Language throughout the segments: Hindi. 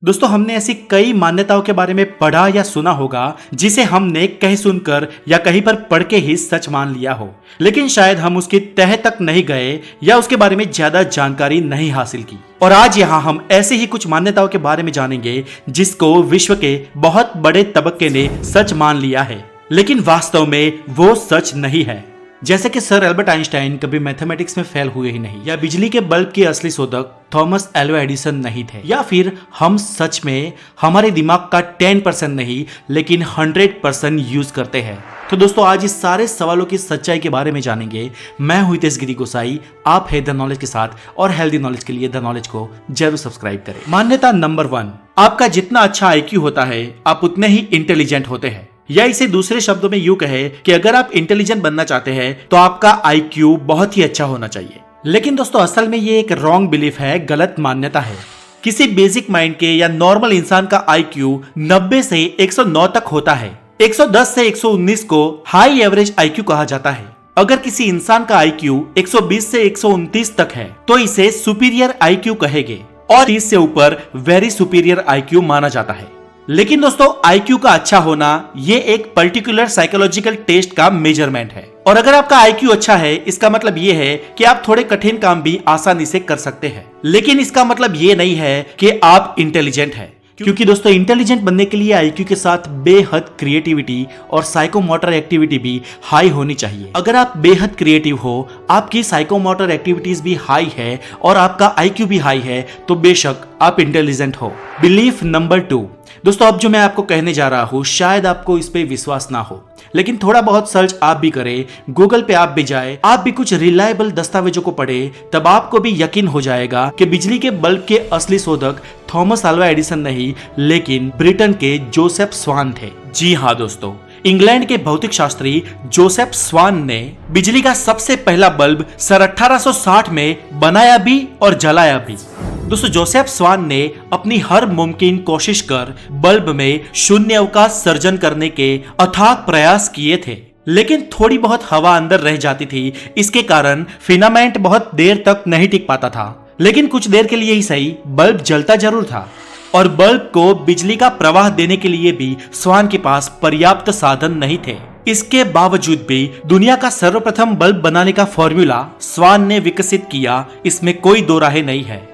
दोस्तों हमने ऐसी कई मान्यताओं के बारे में पढ़ा या सुना होगा जिसे हमने कहीं सुनकर या कहीं पर पढ़ के ही सच मान लिया हो, लेकिन शायद हम उसकी तह तक नहीं गए या उसके बारे में ज्यादा जानकारी नहीं हासिल की। और आज यहाँ हम ऐसे ही कुछ मान्यताओं के बारे में जानेंगे जिसको विश्व के बहुत बड़े तबके ने सच मान लिया है, लेकिन वास्तव में वो सच नहीं है। जैसे कि सर एल्बर्ट आइंस्टाइन कभी मैथमेटिक्स में फेल हुए ही नहीं, या बिजली के बल्ब के असली शोधक थॉमस एल्वा एडिसन नहीं थे, या फिर हम सच में हमारे दिमाग का 10% नहीं लेकिन 100% यूज करते हैं। तो दोस्तों आज इस सारे सवालों की सच्चाई के बारे में जानेंगे। मैं हूं हितेश गिरी गोसाई, आप है द नॉलेज के साथ, और हेल्दी नॉलेज के लिए द नॉलेज को जरूर सब्सक्राइब करें। मान्यता नंबर 1, आपका जितना अच्छा IQ होता है आप उतने ही इंटेलिजेंट होते हैं। या इसे दूसरे शब्दों में यूं कहे कि अगर आप इंटेलिजेंट बनना चाहते हैं तो आपका IQ बहुत ही अच्छा होना चाहिए। लेकिन दोस्तों असल में ये एक रॉन्ग बिलीफ है, गलत मान्यता है। किसी बेसिक माइंड के या नॉर्मल इंसान का IQ 90 से 109 तक होता है। 110 से 119 को हाई एवरेज IQ कहा जाता है। अगर किसी इंसान का IQ 120 से 129 तक है तो इसे सुपीरियर IQ कहेंगे, और 30 से ऊपर वेरी सुपीरियर IQ माना जाता है। लेकिन दोस्तों IQ का अच्छा होना ये एक पर्टिकुलर साइकोलॉजिकल टेस्ट का मेजरमेंट है, और अगर आपका IQ अच्छा है इसका मतलब ये है कि आप थोड़े कठिन काम भी आसानी से कर सकते हैं। लेकिन इसका मतलब ये नहीं है कि आप इंटेलिजेंट हैं, क्योंकि दोस्तों इंटेलिजेंट बनने के लिए IQ के साथ बेहद क्रिएटिविटी और साइकोमोटर एक्टिविटी भी हाई होनी चाहिए। अगर आप बेहद क्रिएटिव हो, आपकी साइकोमोटर एक्टिविटीज भी हाई है और आपका IQ भी हाई है, तो बेशक आप इंटेलिजेंट हो। बिलीफ नंबर 2, दोस्तों अब जो मैं आपको कहने जा रहा हूं शायद आपको इस पे विश्वास ना हो, लेकिन थोड़ा बहुत सर्च आप भी करें, गूगल पे आप भी जाए, आप भी कुछ रिलायबल दस्तावेजों को पढ़े, तब आपको भी यकीन हो जाएगा कि बिजली के बल्ब के असली शोधक थॉमस एल्वा एडिसन नहीं लेकिन ब्रिटेन के जोसेफ स्वान थे। जी हाँ दोस्तों, इंग्लैंड के भौतिक शास्त्री जोसेफ स्वान ने बिजली का सबसे पहला बल्ब सन 1860 में बनाया भी और जलाया भी। दोस्तों जोसेफ स्वान ने अपनी हर मुमकिन कोशिश कर बल्ब में शून्य अवकाश सर्जन करने के अथाक प्रयास किए थे, लेकिन थोड़ी बहुत हवा अंदर रह जाती थी। इसके कारण फिलामेंट बहुत देर तक नहीं टिक पाता था, लेकिन कुछ देर के लिए ही सही बल्ब जलता जरूर था। और बल्ब को बिजली का प्रवाह देने के लिए भी स्वान के पास पर्याप्त साधन नहीं थे। इसके बावजूद भी दुनिया का सर्वप्रथम बल्ब बनाने का फॉर्मूला स्वान ने विकसित किया, इसमें कोई दो राहें नहीं है।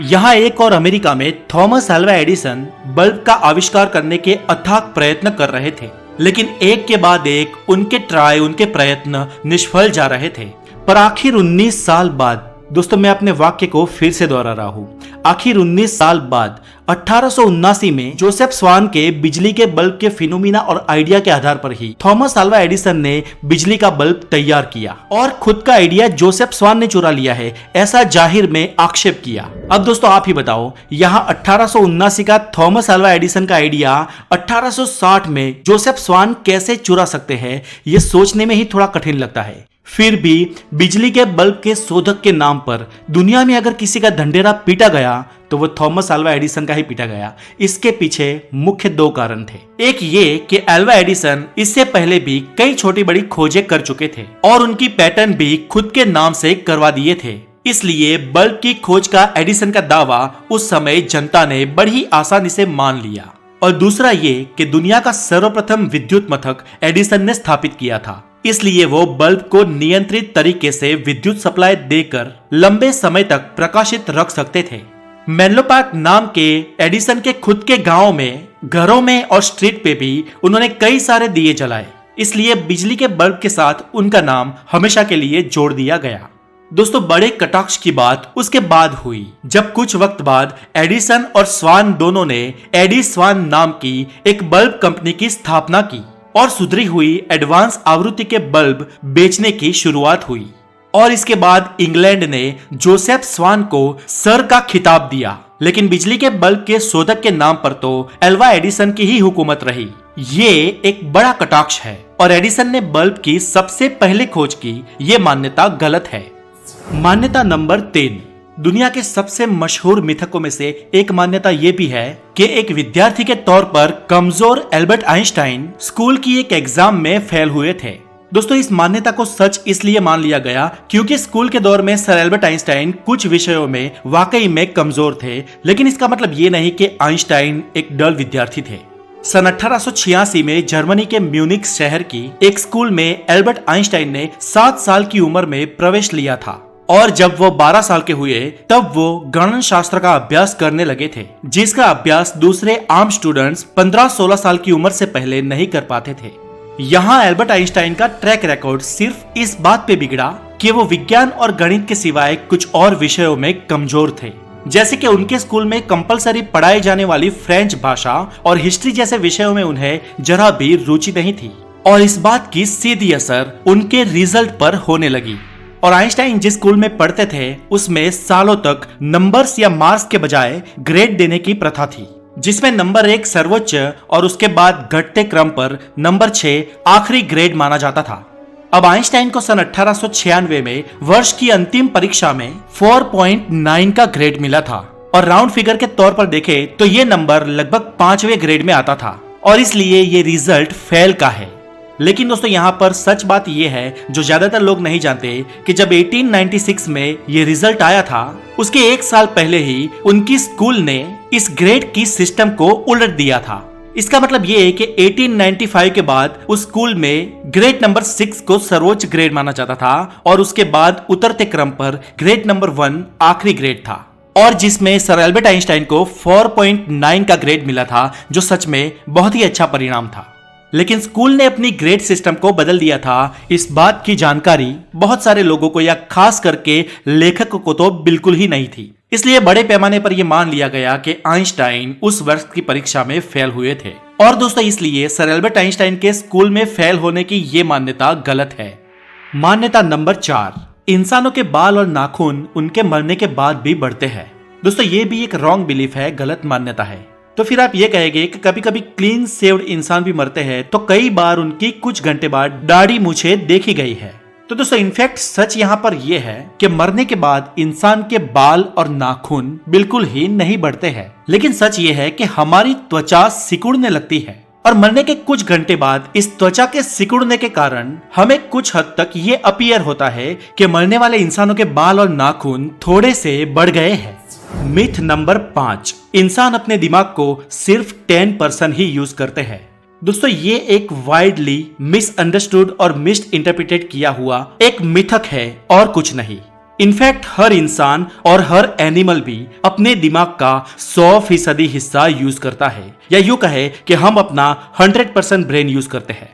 यहाँ एक और अमेरिका में थॉमस एल्वा एडिसन बल्ब का आविष्कार करने के अथाक प्रयत्न कर रहे थे, लेकिन एक के बाद एक उनके प्रयत्न निष्फल जा रहे थे। पर आखिर 19 साल बाद, दोस्तों मैं अपने वाक्य को फिर से दोहरा रहा हूँ, आखिर 19 साल बाद 1879 में जोसेफ स्वान के बिजली के बल्ब के फिनोमिना और आइडिया के आधार पर ही थॉमस एल्वा एडिसन ने बिजली का बल्ब तैयार किया, और खुद का आइडिया जोसेफ स्वान ने चुरा लिया है ऐसा जाहिर में आक्षेप किया। अब दोस्तों आप ही बताओ, यहाँ 1879 का थॉमस एल्वा एडिसन का आइडिया 1860 में जोसेफ स्वान कैसे चुरा सकते हैं, ये सोचने में ही थोड़ा कठिन लगता है। फिर भी बिजली के बल्ब के शोधक के नाम पर दुनिया में अगर किसी का ढंढेरा पीटा गया तो वो थॉमस एल्वा एडिसन का ही पीटा गया। इसके पीछे मुख्य 2 कारण थे। एक ये कि एल्वा एडिसन इससे पहले भी कई छोटी बड़ी खोजें कर चुके थे और उनकी पैटर्न भी खुद के नाम से करवा दिए थे, इसलिए बल्ब की खोज का एडिसन का दावा उस समय जनता ने बड़ी आसानी से मान लिया। और दूसरा ये कि दुनिया का सर्वप्रथम विद्युत मथक एडिसन ने स्थापित किया था, इसलिए वो बल्ब को नियंत्रित तरीके से विद्युत सप्लाई देकर लंबे समय तक प्रकाशित रख सकते थे। मेनलो पार्क नाम के एडिसन के खुद के गांव में, घरों में और स्ट्रीट पे भी उन्होंने कई सारे दिए जलाए, इसलिए बिजली के बल्ब के साथ उनका नाम हमेशा के लिए जोड़ दिया गया। दोस्तों बड़े कटाक्ष की बात उसके बाद हुई, जब कुछ वक्त बाद एडिसन और स्वान दोनों ने एडी स्वान नाम की एक बल्ब कंपनी की स्थापना की और सुधरी हुई एडवांस आवृत्ति के बल्ब बेचने की शुरुआत हुई। और इसके बाद इंग्लैंड ने जोसेफ स्वान को सर का खिताब दिया, लेकिन बिजली के बल्ब के शोधक के नाम पर तो एल्वा एडिसन की ही हुकूमत रही। ये एक बड़ा कटाक्ष है, और एडिसन ने बल्ब की सबसे पहले खोज की, ये मान्यता गलत है। मान्यता नंबर 3, दुनिया के सबसे मशहूर मिथकों में से एक मान्यता यह भी है कि एक विद्यार्थी के तौर पर कमजोर एल्बर्ट आइंस्टाइन स्कूल की एक एग्जाम में फेल हुए थे, दोस्तों इस मान्यता को सच इसलिए मान लिया गया क्योंकि स्कूल के दौर में सर एल्बर्ट आइंस्टाइन कुछ विषयों में वाकई में कमजोर थे, लेकिन इसका मतलब ये नहीं कि आइंस्टाइन एक डल विद्यार्थी थे। सन 1886 में जर्मनी के म्यूनिख शहर की एक स्कूल में एल्बर्ट आइंस्टाइन ने 7 साल की उम्र में प्रवेश लिया था और जब वो 12 साल के हुए तब वो गणन शास्त्र का अभ्यास करने लगे थे, जिसका अभ्यास दूसरे आम स्टूडेंट्स 15-16 साल की उम्र से पहले नहीं कर पाते थे। यहाँ एल्बर्ट आइंस्टाइन का ट्रैक रिकॉर्ड सिर्फ इस बात पे बिगड़ा कि वो विज्ञान और गणित के सिवाय कुछ और विषयों में कमजोर थे, जैसे कि उनके स्कूल में कंपलसरी पढ़ाई जाने वाली फ्रेंच भाषा और हिस्ट्री जैसे विषयों में उन्हें जरा भी रुचि नहीं थी और इस बात की सीधी असर उनके रिजल्ट पर होने लगी। और आइंस्टाइन जिस स्कूल में पढ़ते थे उसमें सालों तक नंबर्स या मार्क्स के बजाय ग्रेड देने की प्रथा थी, जिसमें नंबर 1 सर्वोच्च और उसके बाद घटते क्रम पर नंबर 6 आखिरी ग्रेड माना जाता था। अब आइंस्टाइन को सन 1896 में वर्ष की अंतिम परीक्षा में 4.9 का ग्रेड मिला था और राउंड फिगर के तौर पर देखे तो ये नंबर लगभग 5वें ग्रेड में आता था और इसलिए ये रिजल्ट फेल का है। लेकिन दोस्तों यहाँ पर सच बात यह है जो ज्यादातर लोग नहीं जानते कि जब 1896 में ये रिजल्ट आया था उसके 1 साल पहले ही उनकी स्कूल ने इस ग्रेड की सिस्टम को उलट दिया था। इसका मतलब ये है कि 1895 के बाद उस स्कूल में ग्रेड नंबर 6 को सर्वोच्च ग्रेड माना जाता था और उसके बाद उतरते क्रम पर ग्रेड नंबर 1 आखिरी ग्रेड था और जिसमें सर एल्बर्ट आइंस्टाइन को 4.9 का ग्रेड मिला था, जो सच में बहुत ही अच्छा परिणाम था। लेकिन स्कूल ने अपनी ग्रेड सिस्टम को बदल दिया था। इस बात की जानकारी बहुत सारे लोगों को या खास करके लेखक को तो बिल्कुल ही नहीं थी, इसलिए बड़े पैमाने पर यह मान लिया गया कि आइंस्टाइन उस वर्ष की परीक्षा में फेल हुए थे। और दोस्तों इसलिए सर एल्बर्ट आइंस्टाइन के स्कूल में फेल होने की ये मान्यता गलत है। मान्यता नंबर 4, इंसानों के बाल और नाखून उनके मरने के बाद भी बढ़ते हैं। दोस्तों ये भी एक रॉन्ग बिलीफ है, गलत मान्यता है। तो फिर आप ये कहेंगे कि कभी कभी क्लीन शेव्ड इंसान भी मरते हैं, तो कई बार उनकी कुछ घंटे बाद दाढ़ी मूछें देखी गई है। तो दोस्तों इनफैक्ट सच यहाँ पर यह है कि मरने के बाद इंसान के बाल और नाखून बिल्कुल ही नहीं बढ़ते हैं, लेकिन सच ये है कि हमारी त्वचा सिकुड़ने लगती है और मरने के कुछ घंटे बाद इस त्वचा के सिकुड़ने के कारण हमें कुछ हद तक ये अपीयर होता है कि मरने वाले इंसानों के बाल और नाखून थोड़े से बढ़ गए हैं। मिथ नंबर 5, इंसान अपने दिमाग को सिर्फ 10% ही यूज करते हैं। दोस्तों ये एक वाइडली मिसअंडरस्टूड और मिस इंटरप्रिटेट किया हुआ एक मिथक है और कुछ नहीं। इनफैक्ट हर इंसान और हर एनिमल भी अपने दिमाग का 100% हिस्सा यूज करता है, या यूं कहे कि हम अपना 100% ब्रेन यूज करते हैं।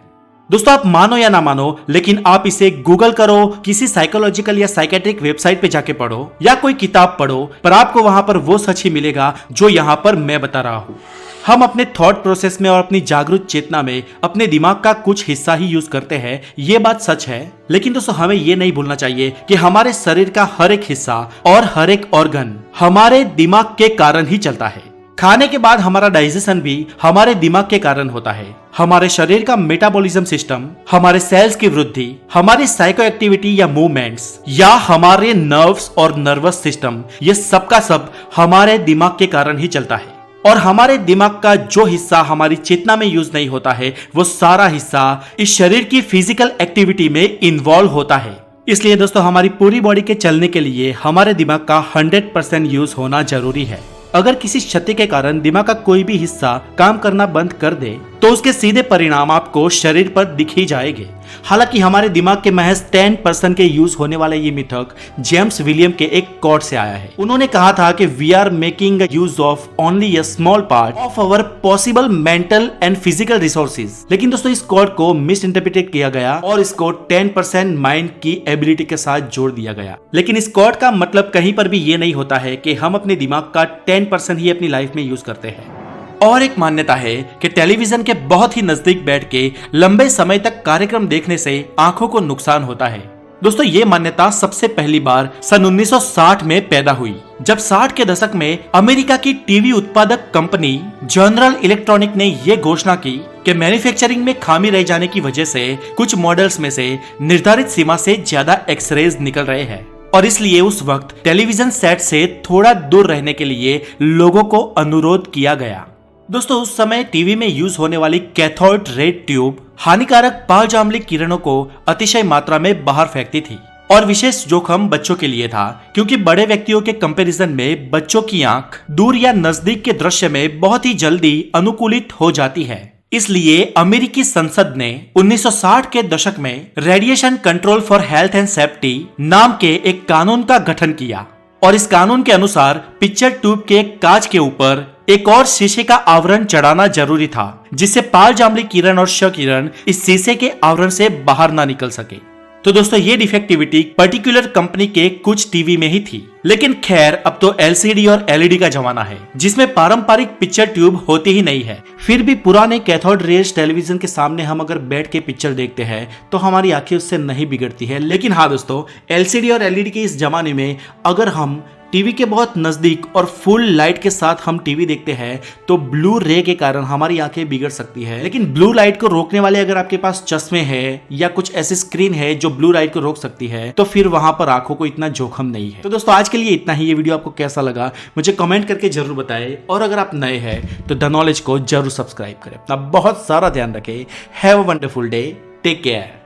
दोस्तों आप मानो या ना मानो, लेकिन आप इसे गूगल करो, किसी साइकोलॉजिकल या साइकेट्रिक वेबसाइट पे जाके पढ़ो या कोई किताब पढ़ो, पर आपको वहां पर वो सच ही मिलेगा जो यहाँ पर मैं बता रहा हूँ। हम अपने थॉट प्रोसेस में और अपनी जागरूक चेतना में अपने दिमाग का कुछ हिस्सा ही यूज करते हैं, ये बात सच है। लेकिन दोस्तों हमें ये नहीं भूलना चाहिए कि हमारे शरीर का हर एक हिस्सा और हर एक ऑर्गन हमारे दिमाग के कारण ही चलता है। खाने के बाद हमारा डाइजेशन भी हमारे दिमाग के कारण होता है। हमारे शरीर का मेटाबॉलिज्म सिस्टम, हमारे सेल्स की वृद्धि, हमारी साइको एक्टिविटी या मूवमेंट्स, या हमारे नर्व्स और नर्वस सिस्टम, ये सब का सब हमारे दिमाग के कारण ही चलता है। और हमारे दिमाग का जो हिस्सा हमारी चेतना में यूज नहीं होता है, वो सारा हिस्सा इस शरीर की फिजिकल एक्टिविटी में इन्वॉल्व होता है। इसलिए दोस्तों हमारी पूरी बॉडी के चलने के लिए हमारे दिमाग का 100% यूज होना जरूरी है। अगर किसी क्षति के कारण दिमाग का कोई भी हिस्सा काम करना बंद कर दे तो उसके सीधे परिणाम आपको शरीर पर दिख ही जाएंगे। हालांकि हमारे दिमाग के महज 10% के यूज होने वाले ये मिथक जेम्स विलियम के एक कोट से आया है। उन्होंने कहा था कि we are making use of only a small part of our possible mental and physical resources. लेकिन दोस्तों इस कोट को मिस इंटरप्रिटेट किया गया और इसको 10% माइंड की एबिलिटी के साथ जोड़ दिया गया। लेकिन इस कोट का मतलब कहीं पर भी ये नहीं होता है कि हम अपने दिमाग का 10% ही अपनी लाइफ में यूज करते हैं। और एक मान्यता है कि टेलीविजन के बहुत ही नजदीक बैठ के लंबे समय तक कार्यक्रम देखने से आंखों को नुकसान होता है। दोस्तों ये मान्यता सबसे पहली बार सन 1960 में पैदा हुई, जब 60 के दशक में अमेरिका की टीवी उत्पादक कंपनी जनरल इलेक्ट्रॉनिक ने यह घोषणा की कि मैन्युफैक्चरिंग में खामी रह जाने की वजह से कुछ मॉडल्स में से निर्धारित सीमा से ज्यादा एक्सरेज निकल रहे हैं और इसलिए उस वक्त टेलीविजन सेट से थोड़ा दूर रहने के लिए लोगों को अनुरोध किया गया। दोस्तों उस समय टीवी में यूज होने वाली कैथोड रेड ट्यूब हानिकारक पालजामलिक किरणों को अतिशय मात्रा में बाहर फेंकती थी और विशेष जोखिम बच्चों के लिए था, क्योंकि बड़े व्यक्तियों के कंपैरिजन में बच्चों की आंख दूर या नजदीक के दृश्य में बहुत ही जल्दी अनुकूलित हो जाती है। इसलिए अमेरिकी संसद ने 1960 के दशक में radiation control for health and safety नाम के एक कानून का गठन किया और इस कानून के अनुसार पिक्चर ट्यूब के कांच के ऊपर एक और शीशे का आवरण चढ़ाना जरूरी था, जिससे पालजामलिक किरण और क्ष किरण इस शीशे के आवरण से बाहर ना निकल सके। तो दोस्तों ये डिफेक्टिविटी पर्टिकुलर कंपनी के कुछ टीवी में ही थी, लेकिन खैर अब तो एलसीडी और एलईडी का जमाना है जिसमें पारंपरिक पिक्चर ट्यूब होती ही नहीं है। फिर भी पुराने कैथोड रेज टेलीविजन के सामने हम अगर बैठ के पिक्चर देखते हैं तो हमारी आंखें उससे नहीं बिगड़ती है। लेकिन हाँ दोस्तों, एलसीडी और एलईडी के इस जमाने में अगर हम टीवी के बहुत नजदीक और फुल लाइट के साथ हम टीवी देखते हैं तो ब्लू रे के कारण हमारी आंखें बिगड़ सकती है। लेकिन ब्लू लाइट को रोकने वाले अगर आपके पास चश्मे हैं या कुछ ऐसी स्क्रीन है जो ब्लू लाइट को रोक सकती है तो फिर वहां पर आंखों को इतना जोखिम नहीं है। तो दोस्तों आज के लिए इतना ही। ये वीडियो आपको कैसा लगा मुझे कमेंट करके जरूर बताएं और अगर आप नए हैं तो द नॉलेज को जरूर सब्सक्राइब करें। अपना बहुत सारा ध्यान रखें। Have a wonderful day. Take care.